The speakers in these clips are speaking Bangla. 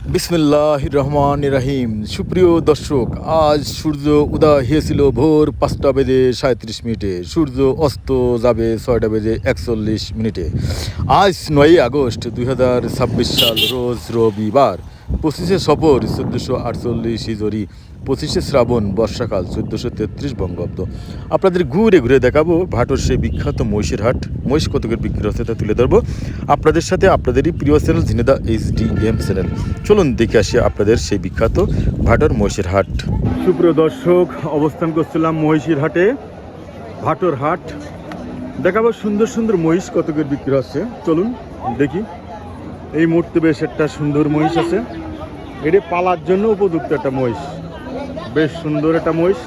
বিসমিল্লাহির রহমানির রহিম। সুপ্রিয় দর্শক, আজ সূর্য উদয় হয়েছিল ভোর 5টা বেজে 37 মিনিটে। সূর্য অস্ত যাবে 6টা বেজে 41 মিনিটে। আজ 9ই আগস্ট 2026 সাল, রোজ রবিবার। 25শে সফর 1448 হিজরি, 25শে শ্রাবণ বর্ষাকাল 1433 বঙ্গাব্দ। আপনাদের ঘুরে ঘুরে দেখাবো ভাটোর সেই বিখ্যাত মহিষের হাট। মহিষ কতকের বিক্রি হচ্ছে তা তুলে ধরবো আপনাদের সাথে, আপনাদেরই প্রিয় চ্যানেল ঝিনেদা HDM চ্যানেল। চলুন দেখে আসি আপনাদের সেই বিখ্যাত ভাটোর মহিষের হাট। সুপ্রিয় দর্শক, অবস্থান করছিলাম মহিষের হাটে, ভাটোর হাট। দেখাবো সুন্দর সুন্দর মহিষ কতকের বিক্রি হচ্ছে, চলুন দেখি। এই মুহূর্তে বেশ একটা সুন্দর মহিষ আছে, এটি পালার জন্য উপযুক্ত একটা মহিষ, বেশ সুন্দর একটা মহিষ।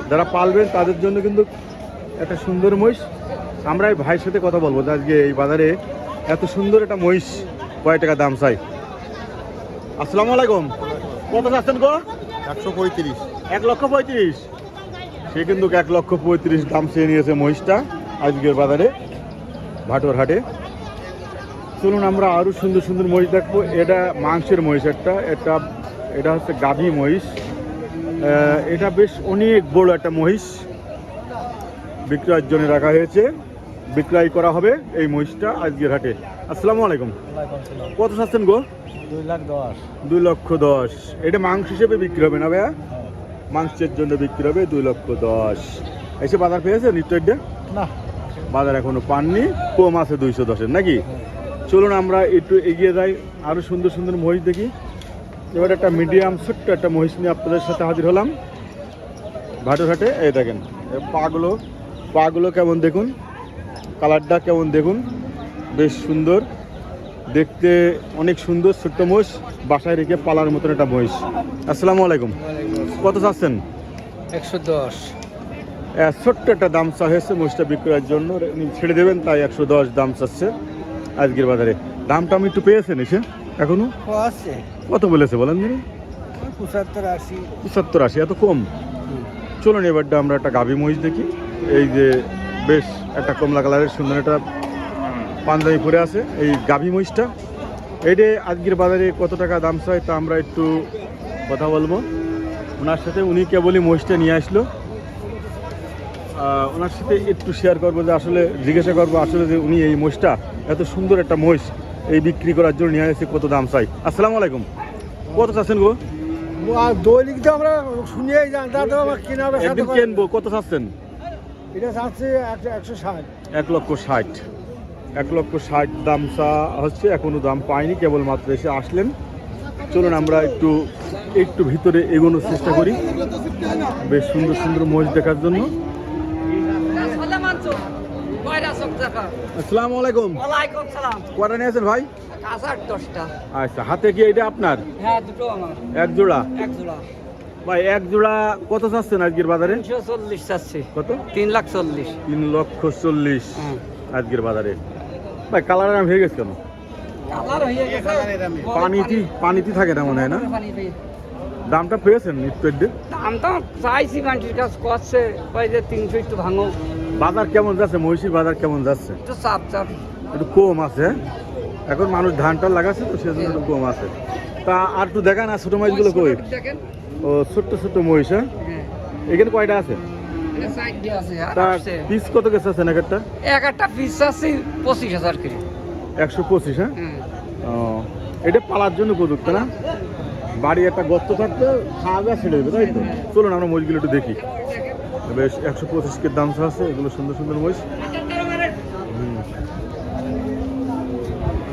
যারা পালবেন তাদের জন্য কিন্তু একটা সুন্দর মহিষ। আমরা এই ভাইয়ের সাথে কথা বলবো যে আজকে এই বাজারে এত সুন্দর একটা মহিষ কয় টাকা দাম চাই। আসসালামু আলাইকুম, কত চাচ্ছেন গো? 135। 1,35,000। সে কিন্তু 1,35,000 দাম চেয়ে নিয়েছে মহিষটা আজকের বাজারে ভাটোর হাটে। চলুন আমরা আরও সুন্দর সুন্দর মহিষ দেখবো। এটা মাংসের মহিষ, এটা হচ্ছে গাভী মহিষ। এটা বেশ অনেক বড় একটা মহিষ, বিক্রয়ের জন্য রাখা হয়েছে, বিক্রয় করা হবে এই মহিষটা আজকের হাটে। আসসালামু আলাইকুম, কত চাচ্ছেন গো? 2,10,000। 2,10,000। এটা মাংস হিসেবে বিক্রি হবে না ভাইয়া? মাংসের জন্য বিক্রি হবে 2,10,000। এসে বাজার পেয়েছে নিশ্চয়? না, বাজার এখনো পাননি, কম আছে 210-এর নাকি? চলুন আমরা একটু এগিয়ে যাই, আরও সুন্দর সুন্দর মহিষ দেখি। এবার একটা মিডিয়াম ছোট্ট একটা মহিষ নিয়ে আপনাদের সাথে হাজির হলাম ভাটোর হাটে। এই দেখেন পাগুলো কেমন দেখুন, কালারটা কেমন দেখুন, বেশ সুন্দর দেখতে, অনেক সুন্দর ছোট্ট মহিষ, বাসায় রেখে পালার মতন একটা মহিষ। আসসালামু আলাইকুম, কত চাচ্ছেন? 110। ছোট্ট একটা দাম চা হয়েছে মহিষটা বিক্রয়ের জন্য, ছেড়ে দেবেন তাই 110 দাম চাচ্ছে আজকের বাজারে। দামটা আমি একটু পেয়েছেন এসে এখনো? আছে কত বলেছে বলেন দিন? 75-80। 75-80, এত কম? চলুন এবারটা আমরা একটা গাভী মহিষ দেখি। এই যে বেশ একটা কমলা কালারের সুন্দর একটা পাঞ্জাবি পরে আছে এই গাভী মহিষটা। এইটা আজকের বাজারে কত টাকা দাম চাই তা আমরা একটু কথা বলবো ওনার সাথে। উনি কেবলই মহিষটা নিয়ে আসলো, ওনার সাথে একটু শেয়ার করবো, যে আসলে জিজ্ঞাসা করবো আসলে যে উনি এই মহিষটা, এত সুন্দর একটা মহিষ এই বিক্রি করার জন্য নিয়ে আসছে, কত দাম চাই। আসসালামু আলাইকুম, কত চাচ্ছেন গো? দৈনিক তো আমরা শুনিয়েই জানি, তা তো আমার কেনা বেচা একদিন কিনবো, কত চাচ্ছেন? এটা চাচ্ছে 160। 1,60,000। 1,60,000 দাম চা হচ্ছে, এখনো দাম পাইনি, কেবলমাত্র এসে আসলেন। চলুন আমরা একটু ভিতরে এগোনোর চেষ্টা করি, বেশ সুন্দর সুন্দর মহিষ দেখার জন্য। আসসালামু আলাইকুম, কয়টা নিয়েছেন ভাই? আচ্ছা, হাতে কি এটা আপনার? হ্যাঁ, দুটো আমার। এক জোড়া? এক জোড়া। ভাই এক জোড়া কত চাচ্ছেন আজকের বাজারে? 340 চাচ্ছি। কত? 3,40,000। 3,40,000 হ্যাঁ। আজকের বাজারে। ভাই কালার দাম হয়ে গেছে কেন? কালার হয়ে গেছে। পানিতে থাকে না মনে হয় না? দামটা পেয়েছেন একটু? দামটা চাইছি, মাটির কাজ করছে, কয় যে 300 একটু ভাঙো। বাজার কেমন যাচ্ছে? মহিষীর বাজার কেমন যাচ্ছে? একটু চাপ। একটু কম আছে, হ্যাঁ? এখন মানুষ ধানটা লাগাচ্ছে তো সেজন্য একটু কম আছে। তা আর একটু দেখান, আর ছোট মহিষগুলো কই? দেখেন। ও ছোট্ট ছোট্ট মহিষ, হ্যাঁ? হ্যাঁ। এখানে কয়টা আছে? এটা সাইডে আছে আর তা আছে। পিস কত গেছে আছেন একটা? একটা পিস আছে 25,000 করে। 125, হ্যাঁ? হ্যাঁ। ও, এটা পালার জন্য উপযুক্ত না? বাড়ি একটা গর্ত থাকতে খাওয়া দাওয়া ছেড়ে দেবে, তাই তো? চলুন আমরা মহিষগুলো একটু দেখি। বেশ 125 দাম আছে, এগুলো সুন্দর সুন্দর মহিষ।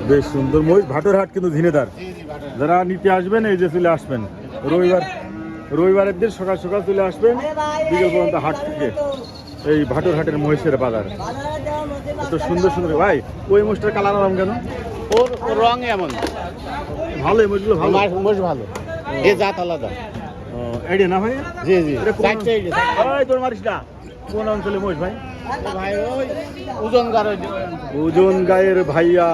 বেশ সুন্দর মহিষ। ভাটোর হাট কিন্তু ঝিনেদার, যারা নিতে আসবেন এই যে চলে আসবেন রবিবারের দিন সকাল সকাল চলে আসবেন, বিকেল পর্যন্ত হাট থেকে এই ভাটোর হাটের মহিষের বাজার। এত সুন্দর সুন্দর। ভাই ওই মহিষটার কালার আরাম কেন? ওর রং এমন ভালো, এই মহিষগুলো ভালো, মোষ ভালো, এ জাত আলাদা। এডে না ভাই? জি জি, এটা তোর মারিস না। কোন অঞ্চলে মহিষ ভাই? ভাই ওই ওজন ওজন গায়ের ভাইয়া।